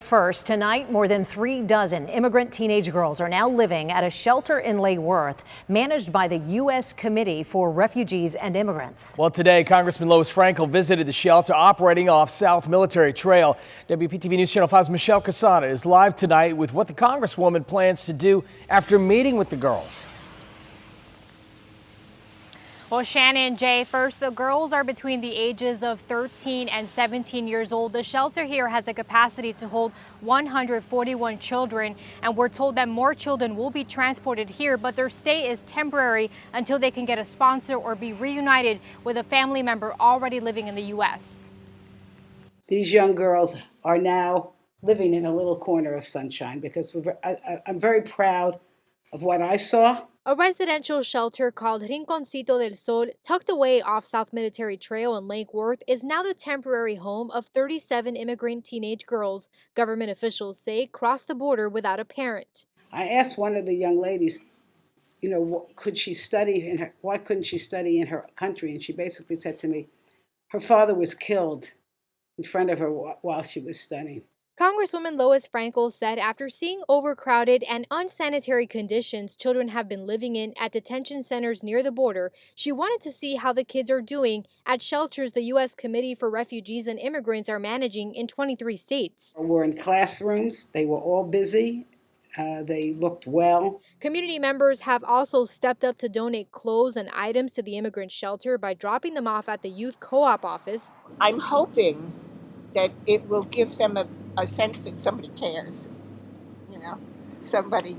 First, tonight, more than 3 dozen immigrant teenage girls are now living at a shelter in Lake Worth, managed by the U.S. Committee for Refugees and Immigrants. Well, today, Congresswoman Lois Frankel visited the shelter operating off South Military Trail. WPTV News Channel 5's Michelle Casada is live tonight with what the Congresswoman plans to do after meeting with the girls. Well, Shannon, Jay, first, the girls are between the ages of 13 and 17 years old. The shelter here has a capacity to hold 141 children, and we're told that more children will be transported here, but their stay is temporary until they can get a sponsor or be reunited with a family member already living in the U.S. These young girls are now living in a little corner of sunshine because I'm very proud of what I saw. A residential shelter called Rinconcito del Sol, tucked away off South Military Trail in Lake Worth, is now the temporary home of 37 immigrant teenage girls government officials say crossed the border without a parent. I asked one of the young ladies, you know, why couldn't she study in her country? And she basically said to me, her father was killed in front of her while she was studying. Congresswoman Lois Frankel said after seeing overcrowded and unsanitary conditions children have been living in at detention centers near the border, she wanted to see how the kids are doing at shelters the U.S. Committee for Refugees and Immigrants are managing in 23 states. We're in classrooms. They were all busy. They looked well. Community members have also stepped up to donate clothes and items to the immigrant shelter by dropping them off at the youth co-op office. I'm hoping that it will give them a sense that somebody cares, you know, somebody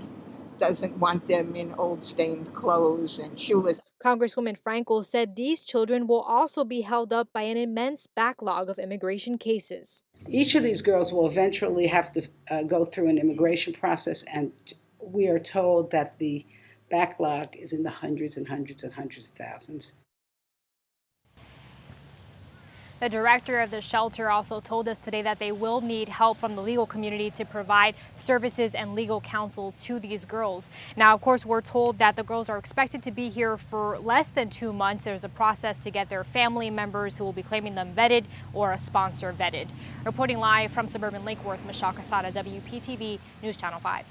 doesn't want them in old stained clothes and shoeless. Congresswoman Frankel said these children will also be held up by an immense backlog of immigration cases. Each of these girls will eventually have to go through an immigration process, and we are told that the backlog is in the hundreds and hundreds and hundreds of thousands. The director of the shelter also told us today that they will need help from the legal community to provide services and legal counsel to these girls. Now, of course, we're told that the girls are expected to be here for less than 2 months. There's a process to get their family members who will be claiming them vetted or a sponsor vetted. Reporting live from suburban Lake Worth, Michelle Casada, WPTV News Channel 5.